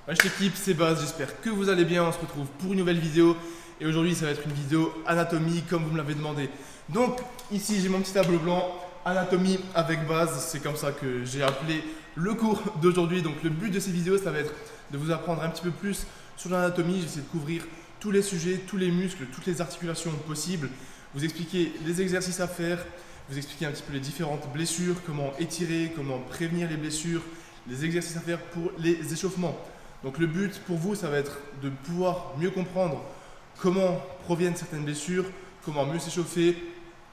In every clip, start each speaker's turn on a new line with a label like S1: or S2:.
S1: Wesh l'équipe, c'est Baz, j'espère que vous allez bien, on se retrouve pour une nouvelle vidéo et aujourd'hui ça va être une vidéo anatomie comme vous me l'avez demandé. Donc ici j'ai mon petit tableau blanc, anatomie avec Baz, c'est comme ça que j'ai appelé le cours d'aujourd'hui. Donc le but de ces vidéos ça va être de vous apprendre un petit peu plus sur l'anatomie, j'essaie de couvrir tous les sujets, tous les muscles, toutes les articulations possibles, vous expliquer les exercices à faire, vous expliquer un petit peu les différentes blessures, comment étirer, comment prévenir les blessures, les exercices à faire pour les échauffements. Donc le but pour vous, ça va être de pouvoir mieux comprendre comment proviennent certaines blessures, comment mieux s'échauffer,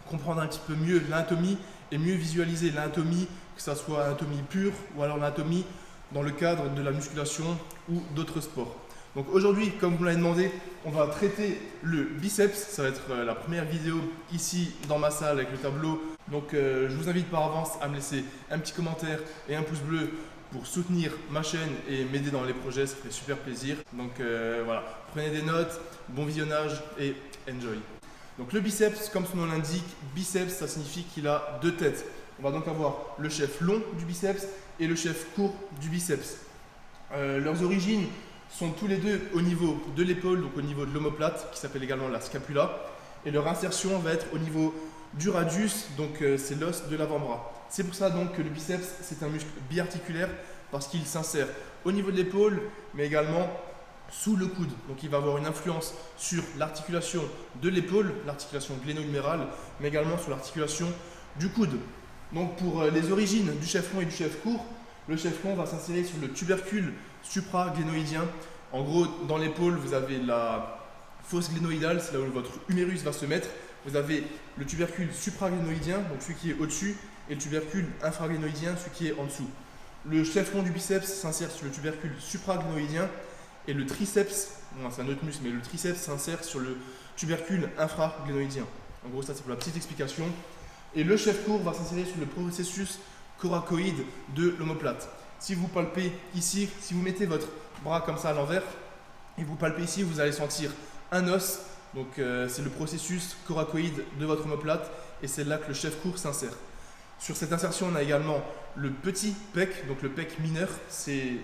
S1: comprendre un petit peu mieux l'anatomie et mieux visualiser l'anatomie, que ce soit l'anatomie pure ou alors l'anatomie dans le cadre de la musculation ou d'autres sports. Donc aujourd'hui, comme vous me l'avez demandé, on va traiter le biceps. Ça va être la première vidéo ici dans ma salle avec le tableau. Donc je vous invite par avance à me laisser un petit commentaire et un pouce bleu pour soutenir ma chaîne et m'aider dans les projets, ça fait super plaisir. Donc voilà, prenez des notes, bon visionnage et enjoy. Donc le biceps, comme son nom l'indique, biceps ça signifie qu'il a deux têtes. On va donc avoir le chef long du biceps et le chef court du biceps. Leurs origines sont tous les deux au niveau de l'épaule, donc au niveau de l'omoplate, qui s'appelle également la scapula. Et leur insertion va être au niveau du radius, donc c'est l'os de l'avant-bras. C'est pour ça donc que le biceps c'est un muscle biarticulaire parce qu'il s'insère au niveau de l'épaule mais également sous le coude. Donc il va avoir une influence sur l'articulation de l'épaule, l'articulation gléno-humérale, mais également sur l'articulation du coude. Donc pour les origines du chef long et du chef court, le chef long va s'insérer sur le tubercule supraglénoïdien. En gros, dans l'épaule, vous avez la fosse glénoïdale, c'est là où votre humérus va se mettre. Vous avez le tubercule supraglénoïdien, donc celui qui est au-dessus, et le tubercule infraglénoïdien, celui qui est en dessous. Le chef long du biceps s'insère sur le tubercule supraglénoïdien et le triceps, c'est un autre muscle, mais le triceps s'insère sur le tubercule infraglénoïdien. En gros, ça c'est pour la petite explication. Et le chef court va s'insérer sur le processus coracoïde de l'omoplate. Si vous palpez ici, si vous mettez votre bras comme ça à l'envers et vous palpez ici, vous allez sentir un os. Donc c'est le processus coracoïde de votre omoplate et c'est là que le chef court s'insère. Sur cette insertion, on a également le petit pec, donc le pec mineur.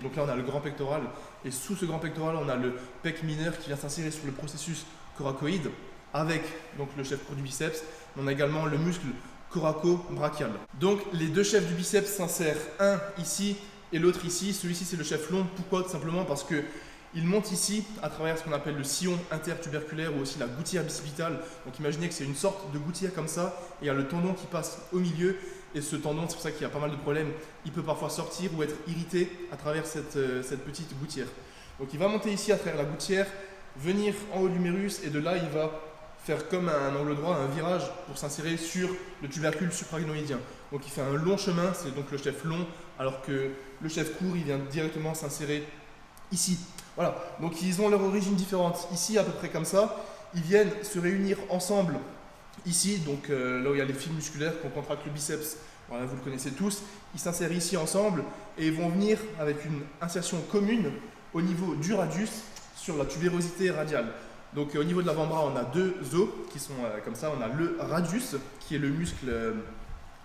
S1: Donc là, on a le grand pectoral et sous ce grand pectoral, on a le pec mineur qui vient s'insérer sur le processus coracoïde avec donc, le chef court du biceps. On a également le muscle coraco-brachial. Donc les deux chefs du biceps s'insèrent, un ici et l'autre ici. Celui-ci, c'est le chef long. Pourquoi? Tout simplement parce que il monte ici à travers ce qu'on appelle le sillon intertuberculaire ou aussi la gouttière bicipitale. Donc imaginez que c'est une sorte de gouttière comme ça et il y a le tendon qui passe au milieu et ce tendon, c'est pour ça qu'il y a pas mal de problèmes, il peut parfois sortir ou être irrité à travers cette petite gouttière. Donc il va monter ici à travers la gouttière, venir en haut de l'humérus et de là il va faire comme un angle droit, un virage pour s'insérer sur le tubercule supraglénoïdien. Donc il fait un long chemin, c'est donc le chef long, alors que le chef court il vient directement s'insérer ici. Voilà, donc ils ont leur origine différente. Ici, à peu près comme ça, ils viennent se réunir ensemble ici, donc là où il y a les fils musculaires qu'on contracte le biceps. Voilà, vous le connaissez tous. Ils s'insèrent ici ensemble et ils vont venir avec une insertion commune au niveau du radius sur la tubérosité radiale. Donc au niveau de l'avant-bras, on a deux os qui sont comme ça. On a le radius qui est le muscle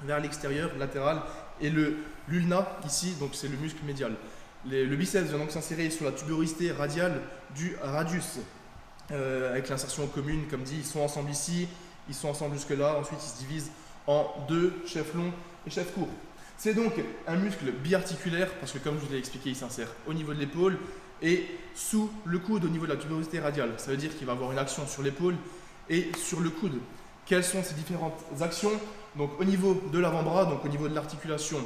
S1: vers l'extérieur, latéral, et le l'ulna ici, donc c'est le muscle médial. Le biceps vient donc s'insérer sur la tubérosité radiale du radius avec l'insertion commune, comme dit, ils sont ensemble ici, ils sont ensemble jusque là, ensuite ils se divisent en deux, chef long et chef court. C'est donc un muscle biarticulaire parce que comme je vous l'ai expliqué, il s'insère au niveau de l'épaule et sous le coude au niveau de la tubérosité radiale. Ça veut dire qu'il va avoir une action sur l'épaule et sur le coude. Quelles sont ces différentes actions? Donc au niveau de l'avant-bras, donc au niveau de l'articulation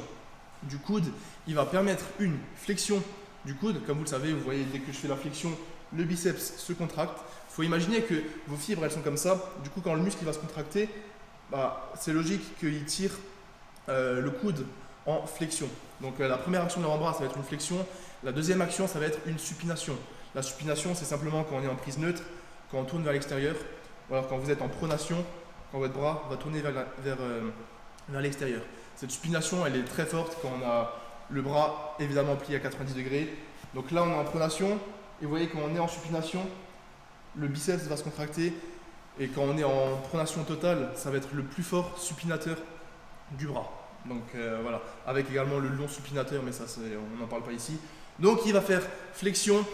S1: du coude, il va permettre une flexion du coude. Comme vous le savez, vous voyez, dès que je fais la flexion, le biceps se contracte. Il faut imaginer que vos fibres, elles sont comme ça. Du coup, quand le muscle va se contracter, c'est logique qu'il tire le coude en flexion. Donc la première action de l'avant-bras, ça va être une flexion. La deuxième action, ça va être une supination. La supination, c'est simplement quand on est en prise neutre, quand on tourne vers l'extérieur, ou alors quand vous êtes en pronation, quand votre bras va tourner vers l'extérieur. Cette supination, elle est très forte quand on a le bras évidemment plié à 90 degrés. Donc là, on est en pronation et vous voyez quand on est en supination, le biceps va se contracter et quand on est en pronation totale, ça va être le plus fort supinateur du bras. Donc voilà, avec également le long supinateur, mais ça, on n'en parle pas ici. Donc il va faire flexion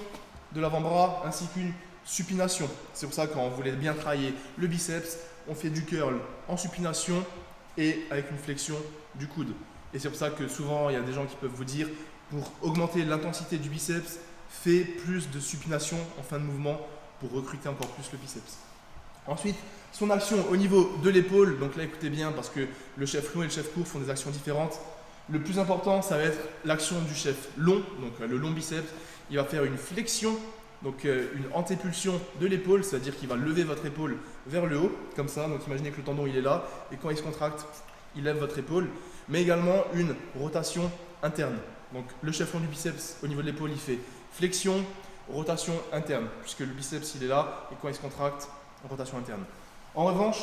S1: de l'avant-bras ainsi qu'une supination. C'est pour ça que quand vous voulez bien travailler le biceps, on fait du curl en supination et avec une flexion du coude. Et c'est pour ça que souvent il y a des gens qui peuvent vous dire, pour augmenter l'intensité du biceps, fais plus de supination en fin de mouvement pour recruter encore plus le biceps. Ensuite, son action au niveau de l'épaule, donc là écoutez bien parce que le chef long et le chef court font des actions différentes. Le plus important, ça va être l'action du chef long, donc le long biceps. Il va faire une flexion, donc une antépulsion de l'épaule, c'est-à-dire qu'il va lever votre épaule vers le haut, comme ça. Donc imaginez que le tendon il est là, et quand il se contracte, il lève votre épaule. Mais également une rotation interne. Donc le chef long du biceps, au niveau de l'épaule, il fait flexion, rotation interne, puisque le biceps il est là, et quand il se contracte, rotation interne. En revanche,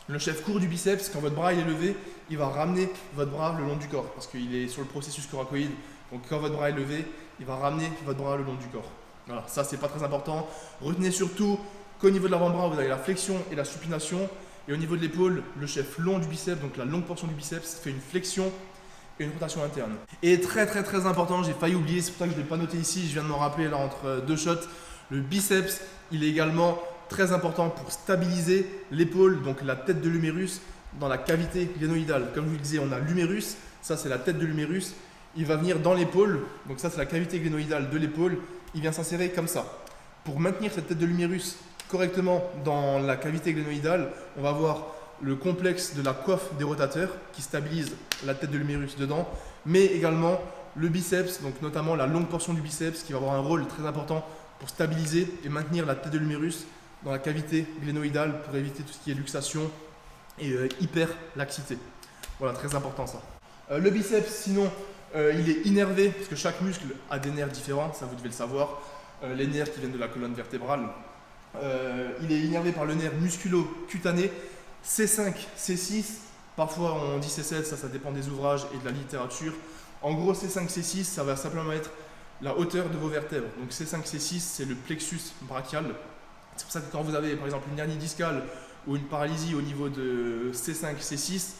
S1: le chef court du biceps, quand votre bras il est levé, il va ramener votre bras le long du corps parce qu'il est sur le processus coracoïde. Donc quand votre bras est levé, il va ramener votre bras le long du corps. Voilà, ça c'est pas très important. Retenez surtout qu'au niveau de l'avant-bras, vous avez la flexion et la supination. Et au niveau de l'épaule, le chef long du biceps, donc la longue portion du biceps, fait une flexion et une rotation interne. Et très important, j'ai failli oublier, c'est pour ça que je ne l'ai pas noté ici, je viens de m'en rappeler là entre deux shots. Le biceps, il est également très important pour stabiliser l'épaule, donc la tête de l'humérus dans la cavité glénoïdale. Comme je vous le disais, on a l'humérus, ça c'est la tête de l'humérus, il va venir dans l'épaule, donc ça c'est la cavité glénoïdale de l'épaule, il vient s'insérer comme ça. Pour maintenir cette tête de l'humérus correctement dans la cavité glénoïdale, on va avoir le complexe de la coiffe des rotateurs qui stabilise la tête de l'humérus dedans, mais également le biceps, donc notamment la longue portion du biceps qui va avoir un rôle très important pour stabiliser et maintenir la tête de l'humérus dans la cavité glénoïdale pour éviter tout ce qui est luxation et hyperlaxité. Voilà, très important ça. Le biceps, sinon, il est innervé parce que chaque muscle a des nerfs différents, ça vous devez le savoir. Les nerfs qui viennent de la colonne vertébrale. Il est innervé par le nerf musculo-cutané C5, C6. Parfois on dit C7, ça dépend des ouvrages et de la littérature. En gros, C5, C6, ça va simplement être la hauteur de vos vertèbres. Donc C5, C6, c'est le plexus brachial. C'est pour ça que quand vous avez par exemple une hernie discale ou une paralysie au niveau de C5, C6,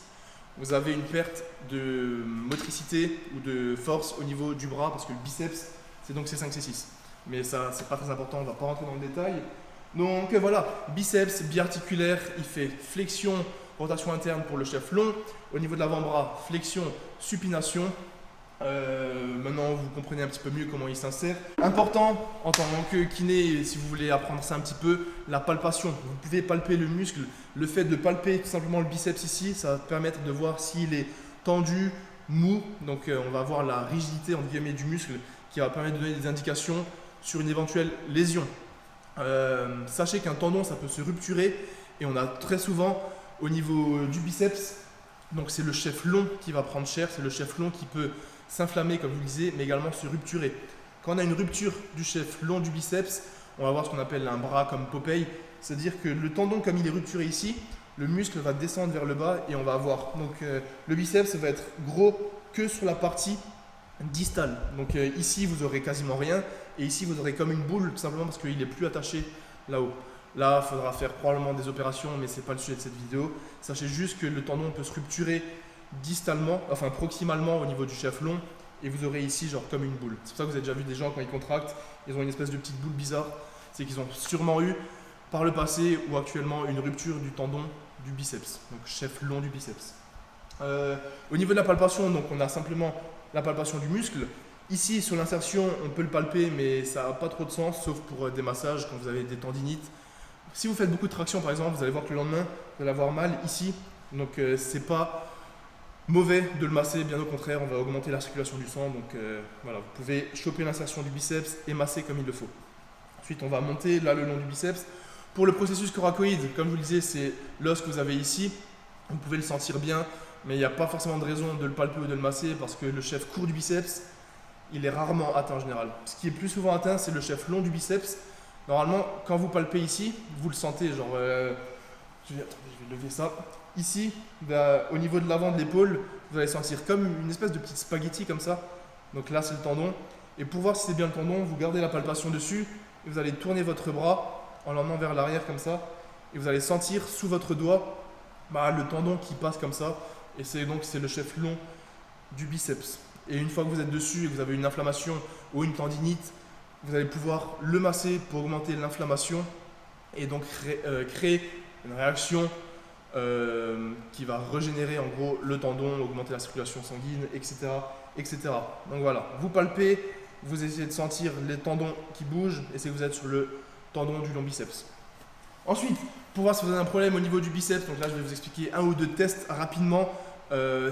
S1: vous avez une perte de motricité ou de force au niveau du bras parce que le biceps, c'est donc C5, C6. Mais ça, c'est pas très important, on ne va pas rentrer dans le détail. Donc voilà, biceps biarticulaire, il fait flexion, rotation interne pour le chef long. Au niveau de l'avant-bras, flexion, supination. Maintenant, vous comprenez un petit peu mieux comment il s'insère. Important en tant que kiné, si vous voulez apprendre ça un petit peu, la palpation. Vous pouvez palper le muscle. Le fait de palper tout simplement le biceps ici, ça va permettre de voir s'il est tendu, mou. Donc on va voir la rigidité entre guillemets du muscle qui va permettre de donner des indications sur une éventuelle lésion. Sachez qu'un tendon, ça peut se rupturer et on a très souvent au niveau du biceps, donc c'est le chef long qui va prendre cher, c'est le chef long qui peut s'inflammer comme je vous le disais, mais également se rupturer. Quand on a une rupture du chef long du biceps, on va avoir ce qu'on appelle un bras comme Popeye, c'est-à-dire que le tendon comme il est rupturé ici, le muscle va descendre vers le bas et on va avoir, donc le biceps va être gros que sur la partie distale. Donc ici vous aurez quasiment rien et ici vous aurez comme une boule tout simplement parce qu'il n'est plus attaché là-haut. Là, il faudra faire probablement des opérations, mais ce n'est pas le sujet de cette vidéo. Sachez juste que le tendon peut se rupturer distalement, enfin proximalement au niveau du chef long, et vous aurez ici genre comme une boule. C'est pour ça que vous avez déjà vu des gens quand ils contractent, ils ont une espèce de petite boule bizarre. C'est qu'ils ont sûrement eu par le passé ou actuellement une rupture du tendon du biceps, donc chef long du biceps. Au niveau de la palpation, donc on a simplement la palpation du muscle. Ici, sur l'insertion, on peut le palper, mais ça n'a pas trop de sens, sauf pour des massages quand vous avez des tendinites. Si vous faites beaucoup de traction, par exemple, vous allez voir que le lendemain, vous allez avoir mal ici. Donc, c'est pas mauvais de le masser, bien au contraire, on va augmenter la circulation du sang. Donc, voilà, vous pouvez choper l'insertion du biceps et masser comme il le faut. Ensuite, on va monter là le long du biceps. Pour le processus coracoïde, comme je vous le disais, c'est l'os que vous avez ici. Vous pouvez le sentir bien, mais il n'y a pas forcément de raison de le palper ou de le masser parce que le chef court du biceps, il est rarement atteint en général. Ce qui est plus souvent atteint, c'est le chef long du biceps. Normalement, quand vous palpez ici, vous le sentez, genre, je vais lever ça. Ici, au niveau de l'avant de l'épaule, vous allez sentir comme une espèce de petite spaghetti comme ça. Donc là, c'est le tendon. Et pour voir si c'est bien le tendon, vous gardez la palpation dessus et vous allez tourner votre bras en l'emmenant vers l'arrière comme ça. Et vous allez sentir sous votre doigt le tendon qui passe comme ça. Et c'est le chef long du biceps. Et une fois que vous êtes dessus et que vous avez une inflammation ou une tendinite, vous allez pouvoir le masser pour augmenter l'inflammation et donc créer une réaction qui va régénérer en gros le tendon, augmenter la circulation sanguine, etc., etc. Donc voilà, vous palpez, vous essayez de sentir les tendons qui bougent et c'est que vous êtes sur le tendon du long biceps. Ensuite, pour voir si vous avez un problème au niveau du biceps, donc là je vais vous expliquer un ou deux tests rapidement.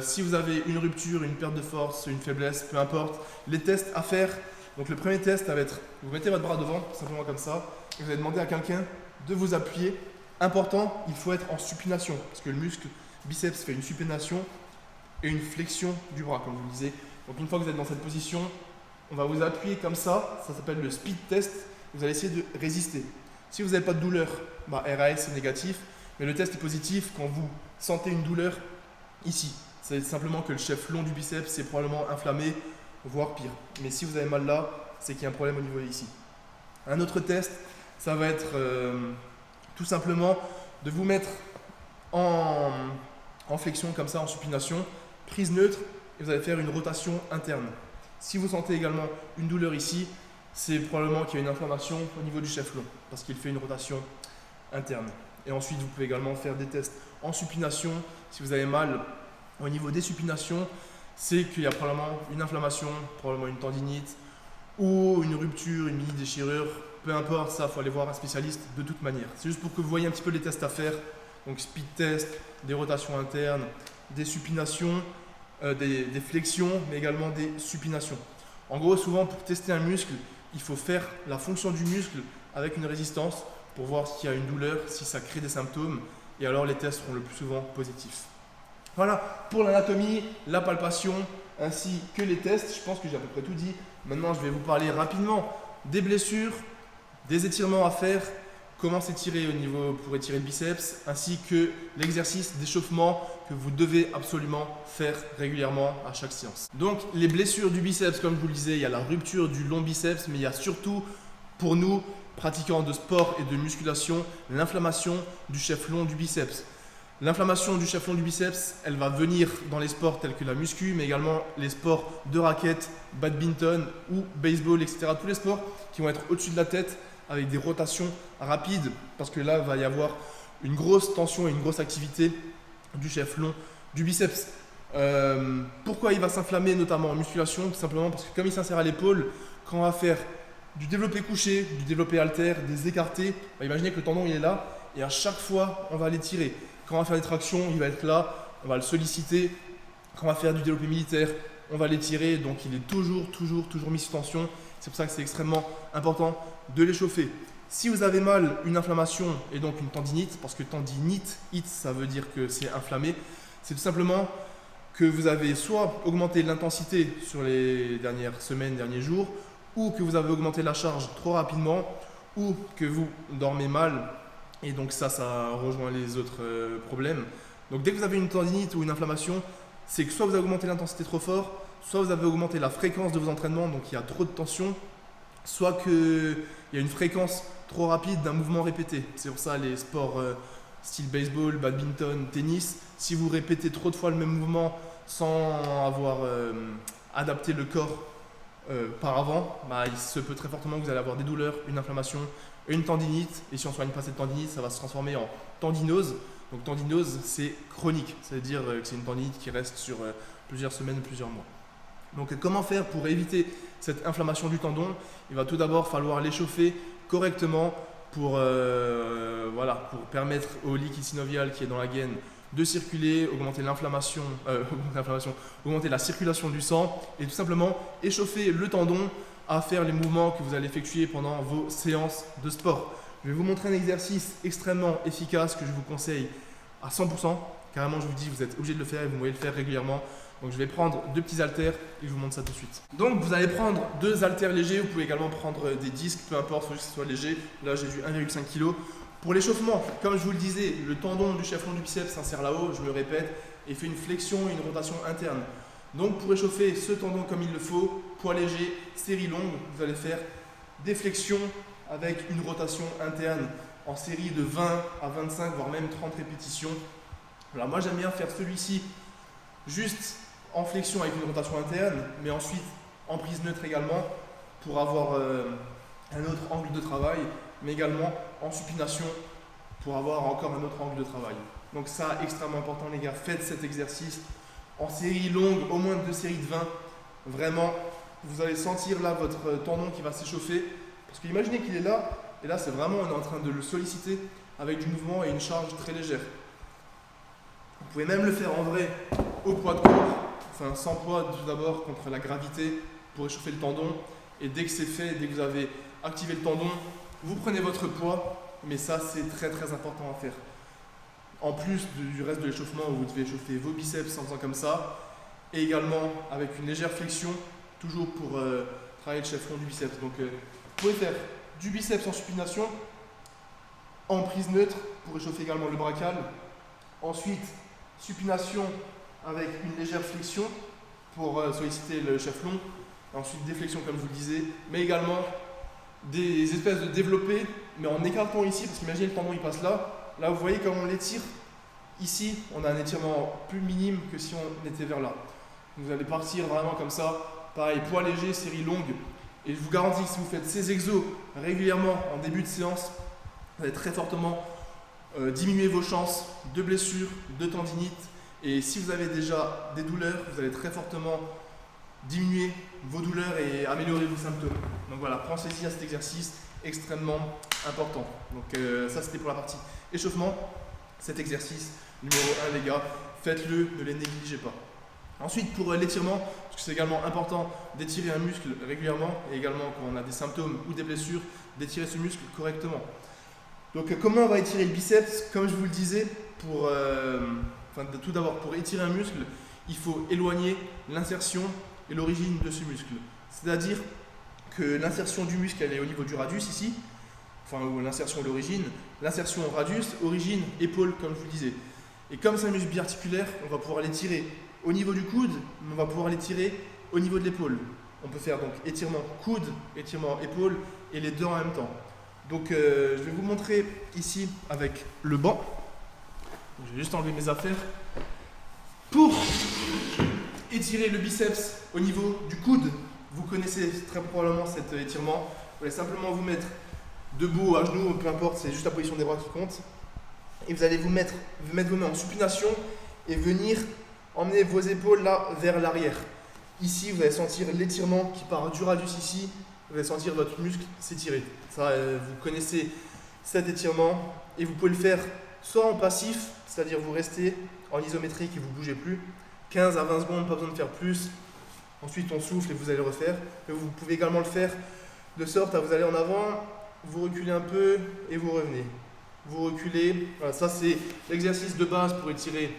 S1: Si vous avez une rupture, une perte de force, une faiblesse, peu importe, les tests à faire. Donc le premier test, ça va être, vous mettez votre bras devant, simplement comme ça, et vous allez demander à quelqu'un de vous appuyer. Important, il faut être en supination, parce que le muscle biceps fait une supination et une flexion du bras, comme je vous le disais. Donc une fois que vous êtes dans cette position, on va vous appuyer comme ça s'appelle le speed test. Vous allez essayer de résister. Si vous n'avez pas de douleur, RAS c'est négatif, mais le test est positif quand vous sentez une douleur ici. C'est simplement que le chef long du biceps est probablement inflammé, voire pire. Mais si vous avez mal là, c'est qu'il y a un problème au niveau ici. Un autre test, ça va être tout simplement de vous mettre en flexion comme ça, en supination, prise neutre, et vous allez faire une rotation interne. Si vous sentez également une douleur ici, c'est probablement qu'il y a une inflammation au niveau du chef long, parce qu'il fait une rotation interne. Et ensuite, vous pouvez également faire des tests en supination. Si vous avez mal au niveau des supinations, c'est qu'il y a probablement une inflammation, probablement une tendinite, ou une rupture, une mini-déchirure. Peu importe, ça, il faut aller voir un spécialiste de toute manière. C'est juste pour que vous voyez un petit peu les tests à faire. Donc speed test, des rotations internes, des supinations, des flexions, mais également des supinations. En gros, souvent, pour tester un muscle, il faut faire la fonction du muscle avec une résistance pour voir s'il y a une douleur, si ça crée des symptômes. Et alors, les tests seront le plus souvent positifs. Voilà, pour l'anatomie, la palpation, ainsi que les tests. Je pense que j'ai à peu près tout dit. Maintenant, je vais vous parler rapidement des blessures, des étirements à faire, comment s'étirer pour étirer le biceps, ainsi que l'exercice d'échauffement que vous devez absolument faire régulièrement à chaque séance. Donc, les blessures du biceps, comme je vous le disais, il y a la rupture du long biceps, mais il y a surtout, pour nous, pratiquants de sport et de musculation, l'inflammation du chef long du biceps. L'inflammation du chef long du biceps, elle va venir dans les sports tels que la muscu, mais également les sports de raquettes, badminton ou baseball, etc. Tous les sports qui vont être au-dessus de la tête avec des rotations rapides, parce que là, il va y avoir une grosse tension et une grosse activité du chef long du biceps. Pourquoi il va s'inflammer, notamment en musculation? Tout simplement parce que comme il s'insère à l'épaule, quand on va faire du développé couché, du développé haltère, des écartés, imaginez que le tendon il est là, et à chaque fois, on va l'étirer. Quand on va faire des tractions, il va être là, on va le solliciter. Quand on va faire du développé militaire, on va l'étirer, donc il est toujours mis sous tension. C'est pour ça que c'est extrêmement important de l'échauffer. Si vous avez mal, une inflammation et donc une tendinite, parce que tendinite, ça veut dire que c'est inflammé, c'est tout simplement que vous avez soit augmenté l'intensité sur les dernières semaines, derniers jours, ou que vous avez augmenté la charge trop rapidement, ou que vous dormez mal. Et donc ça rejoint les autres problèmes. Donc dès que vous avez une tendinite ou une inflammation, c'est que soit vous avez augmenté l'intensité trop fort, soit vous avez augmenté la fréquence de vos entraînements, donc il y a trop de tension, soit qu'il y a une fréquence trop rapide d'un mouvement répété. C'est pour ça les sports style baseball, badminton, tennis, si vous répétez trop de fois le même mouvement sans avoir adapté le corps par avant, il se peut très fortement que vous allez avoir des douleurs, une inflammation, une tendinite, et si on soigne pas cette tendinite, ça va se transformer en tendinose. Donc tendinose, c'est chronique, c'est-à-dire que c'est une tendinite qui reste sur plusieurs semaines, plusieurs mois. Donc comment faire pour éviter cette inflammation du tendon? Il va tout d'abord falloir l'échauffer correctement pour permettre au liquide synovial qui est dans la gaine de circuler, augmenter augmenter la circulation du sang et tout simplement échauffer le tendon à faire les mouvements que vous allez effectuer pendant vos séances de sport. Je vais vous montrer un exercice extrêmement efficace que je vous conseille à 100%. Carrément, je vous dis, vous êtes obligé de le faire et vous pouvez le faire régulièrement. Donc, je vais prendre deux petits haltères et je vous montre ça tout de suite. Donc, vous allez prendre deux haltères légers. Vous pouvez également prendre des disques, peu importe, il faut juste que ce soit léger. Là, j'ai du 1,5 kg. Pour l'échauffement, comme je vous le disais, le tendon du chef long du biceps s'insère là-haut, je me répète, et fait une flexion et une rotation interne. Donc, pour échauffer ce tendon comme il le faut, poids léger, série longue, vous allez faire des flexions avec une rotation interne en série de 20 à 25, voire même 30 répétitions. Alors moi j'aime bien faire celui-ci juste en flexion avec une rotation interne, mais ensuite en prise neutre également pour avoir un autre angle de travail, mais également en supination pour avoir encore un autre angle de travail. Donc ça, extrêmement important les gars, faites cet exercice en série longue, au moins 2 séries de 20. Vraiment, vous allez sentir là votre tendon qui va s'échauffer. Parce que imaginez qu'il est là, et là c'est vraiment, on est en train de le solliciter avec du mouvement et une charge très légère. Vous pouvez même le faire en vrai au poids de corps, enfin sans poids tout d'abord contre la gravité pour échauffer le tendon. Et dès que c'est fait, dès que vous avez activé le tendon, vous prenez votre poids, mais ça c'est très très important à faire. En plus du reste de l'échauffement où vous devez échauffer vos biceps en faisant comme ça, et également avec une légère flexion, toujours pour travailler le chef-rond du biceps. Donc vous pouvez faire du biceps en supination, en prise neutre pour échauffer également le brachial. Ensuite, supination avec une légère flexion pour solliciter le chef-long. Ensuite, déflexion comme je vous le disais, mais également des espèces de développés, mais en écartant ici, parce qu'imaginez le tendon il passe là. Là, vous voyez comment on l'étire. Ici, on a un étirement plus minime que si on était vers là. Vous allez partir vraiment comme ça. Pareil, poids léger, série longue. Et je vous garantis que si vous faites ces exos régulièrement en début de séance, vous allez très fortement diminuer vos chances de blessures, de tendinite. Et si vous avez déjà des douleurs, vous allez très fortement diminuer vos douleurs et améliorer vos symptômes. Donc voilà, pensez-y à cet exercice extrêmement important. Donc ça c'était pour la partie échauffement. Cet exercice numéro 1 les gars, faites-le, ne les négligez pas. Ensuite pour l'étirement, parce que c'est également important d'étirer un muscle régulièrement et également quand on a des symptômes ou des blessures, d'étirer ce muscle correctement. Donc comment on va étirer le biceps? Comme je vous le disais, tout d'abord pour étirer un muscle, il faut éloigner l'insertion et l'origine de ce muscle. C'est-à-dire que l'insertion du muscle, elle est au niveau du radius ici, enfin l'insertion et l'origine, l'insertion radius, origine, épaule, comme je vous le disais. Et comme c'est un muscle biarticulaire, on va pouvoir l'étirer au niveau du coude, mais on va pouvoir l'étirer au niveau de l'épaule. On peut faire donc étirement coude, étirement épaule et les deux en même temps. Donc je vais vous montrer ici avec le banc. Donc, je vais juste enlever mes affaires. Pour étirer le biceps au niveau du coude, vous connaissez très probablement cet étirement. Vous allez simplement vous mettre debout, à genoux, peu importe, c'est juste la position des bras qui compte. Et vous allez vous mettre vos mains en supination et venir emmener vos épaules là vers l'arrière. Ici, vous allez sentir l'étirement qui part du radius ici. Vous allez sentir votre muscle s'étirer. Ça, vous connaissez cet étirement et vous pouvez le faire soit en passif, c'est-à-dire vous restez en isométrique et vous ne bougez plus. 15 à 20 secondes, pas besoin de faire plus. Ensuite, on souffle et vous allez le refaire. Et vous pouvez également le faire de sorte à vous aller en avant, vous reculez un peu et vous revenez. Vous reculez. Voilà, ça, c'est l'exercice de base pour étirer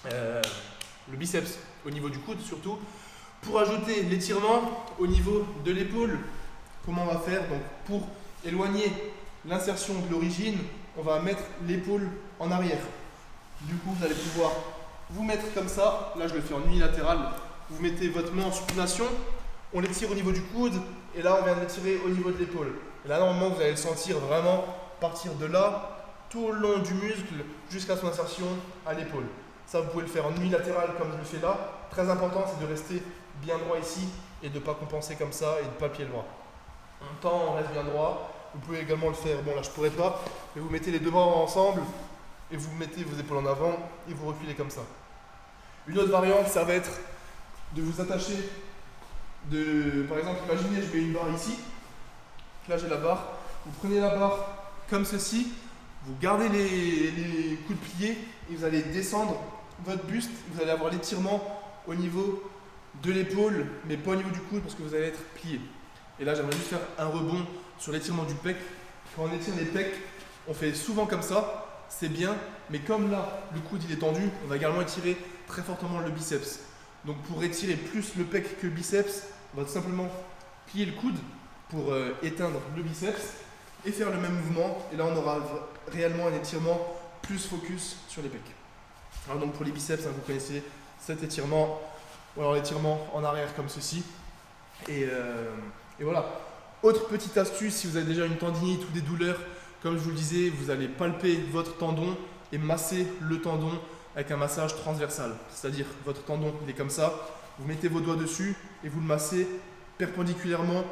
S1: le biceps au niveau du coude surtout. Pour ajouter l'étirement au niveau de l'épaule, comment on va faire? Donc, pour éloigner l'insertion de l'origine, on va mettre l'épaule en arrière. Du coup, vous allez pouvoir vous mettre comme ça. Là, je le fais en unilatéral. Vous mettez votre main en supination, on l'étire au niveau du coude, et là, on vient de l'étirer au niveau de l'épaule. Et là, normalement, vous allez le sentir vraiment partir de là, tout le long du muscle, jusqu'à son insertion à l'épaule. Ça, vous pouvez le faire en unilatéral comme je le fais là. Très important, c'est de rester bien droit ici et de ne pas compenser comme ça et de ne pas plier le bras. On tend, on reste bien droit. Vous pouvez également le faire, bon là je ne pourrais pas, mais vous mettez les deux bras ensemble et vous mettez vos épaules en avant et vous reculez comme ça. Une autre variante, ça va être de vous attacher, par exemple, imaginez je mets une barre ici, là j'ai la barre, vous prenez la barre comme ceci, vous gardez les coudes pliés et vous allez descendre votre buste, vous allez avoir l'étirement au niveau de l'épaule, mais pas au niveau du coude parce que vous allez être plié. Et là j'aimerais juste faire un rebond sur l'étirement du pec. Quand on étire les pecs, on fait souvent comme ça, c'est bien, mais comme là le coude il est tendu, on va également étirer très fortement le biceps. Donc pour étirer plus le pec que le biceps, on va tout simplement plier le coude pour éteindre le biceps et faire le même mouvement. Et là on aura réellement un étirement plus focus sur les pecs. Alors donc pour les biceps, hein, vous connaissez cet étirement, ou alors l'étirement en arrière comme ceci. Et voilà. Autre petite astuce, si vous avez déjà une tendinite ou des douleurs, comme je vous le disais, vous allez palper votre tendon et masser le tendon avec un massage transversal. C'est-à-dire votre tendon, il est comme ça, vous mettez vos doigts dessus et vous le massez perpendiculairement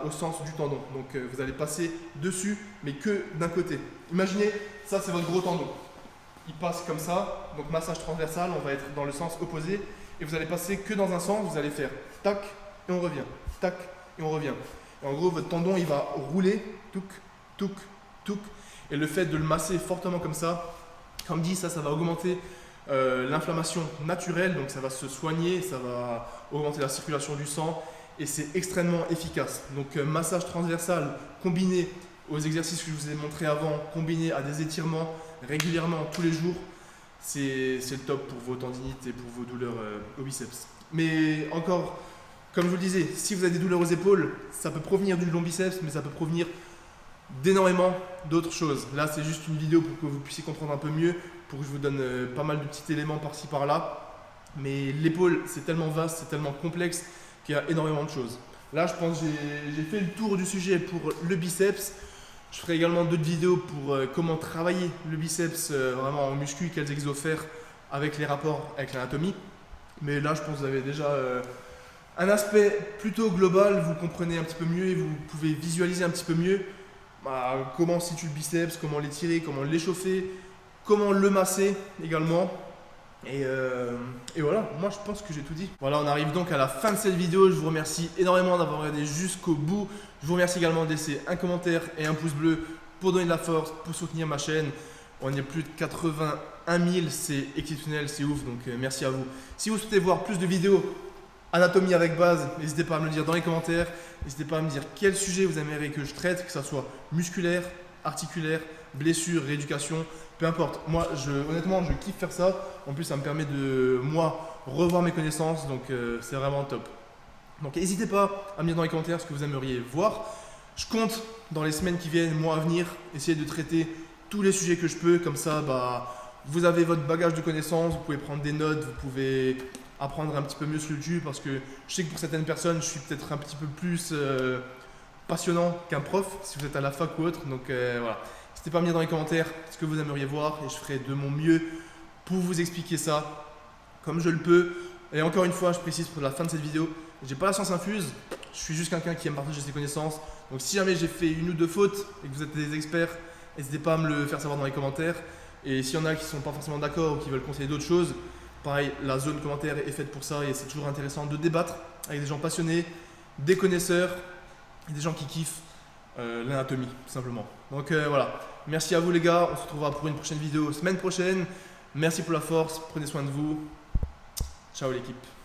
S1: au sens du tendon. Donc vous allez passer dessus, mais que d'un côté. Imaginez, ça c'est votre gros tendon. Il passe comme ça, donc massage transversal, on va être dans le sens opposé. Et vous allez passer que dans un sens, vous allez faire tac et on revient, tac et on revient. Et en gros, votre tendon, il va rouler, touc, touc, touc. Et le fait de le masser fortement comme ça, comme dit, ça va augmenter l'inflammation naturelle, donc ça va se soigner, ça va augmenter la circulation du sang et c'est extrêmement efficace. Donc massage transversal combiné aux exercices que je vous ai montré avant, combiné à des étirements régulièrement tous les jours, c'est le top pour vos tendinites et pour vos douleurs au biceps. Mais encore, comme je vous le disais, si vous avez des douleurs aux épaules, ça peut provenir du long biceps, mais ça peut provenir d'énormément d'autres choses. Là, c'est juste une vidéo pour que vous puissiez comprendre un peu mieux, pour que je vous donne pas mal de petits éléments par-ci par-là. Mais l'épaule, c'est tellement vaste, c'est tellement complexe qu'il y a énormément de choses. Là, je pense que j'ai fait le tour du sujet pour le biceps. Je ferai également d'autres vidéos pour comment travailler le biceps vraiment en muscu, quels exos faire avec les rapports avec l'anatomie. Mais là, je pense que vous avez déjà un aspect plutôt global, vous comprenez un petit peu mieux et vous pouvez visualiser un petit peu mieux comment on situe le biceps, comment l'étirer, comment l'échauffer, comment le masser également. Et voilà, moi je pense que j'ai tout dit. Voilà, on arrive donc à la fin de cette vidéo. Je vous remercie énormément d'avoir regardé jusqu'au bout. Je vous remercie également de laisser un commentaire et un pouce bleu pour donner de la force, pour soutenir ma chaîne. On est plus de 81 000, c'est exceptionnel, c'est ouf, donc merci à vous. Si vous souhaitez voir plus de vidéos anatomie avec base, n'hésitez pas à me le dire dans les commentaires. N'hésitez pas à me dire quel sujet vous aimeriez que je traite, que ce soit musculaire, articulaire, blessure, rééducation, peu importe. Moi, honnêtement, je kiffe faire ça. En plus, ça me permet de, moi, revoir mes connaissances, donc c'est vraiment top. Donc n'hésitez pas à me dire dans les commentaires ce que vous aimeriez voir. Je compte dans les semaines qui viennent, mois à venir, essayer de traiter tous les sujets que je peux. Comme ça, vous avez votre bagage de connaissances, vous pouvez prendre des notes, vous pouvez apprendre un petit peu mieux sur YouTube, parce que je sais que pour certaines personnes, je suis peut-être un petit peu plus passionnant qu'un prof, si vous êtes à la fac ou autre. Donc voilà, n'hésitez pas à me dire dans les commentaires ce que vous aimeriez voir et je ferai de mon mieux pour vous expliquer ça comme je le peux. Et encore une fois, je précise pour la fin de cette vidéo, j'ai pas la science infuse, je suis juste quelqu'un qui aime partager ses connaissances. Donc si jamais j'ai fait une ou deux fautes et que vous êtes des experts, n'hésitez pas à me le faire savoir dans les commentaires. Et s'il y en a qui ne sont pas forcément d'accord ou qui veulent conseiller d'autres choses, pareil, la zone commentaire est faite pour ça et c'est toujours intéressant de débattre avec des gens passionnés, des connaisseurs et des gens qui kiffent l'anatomie, tout simplement. Donc voilà, merci à vous les gars, on se retrouvera pour une prochaine vidéo semaine prochaine. Merci pour la force, prenez soin de vous. Ciao l'équipe.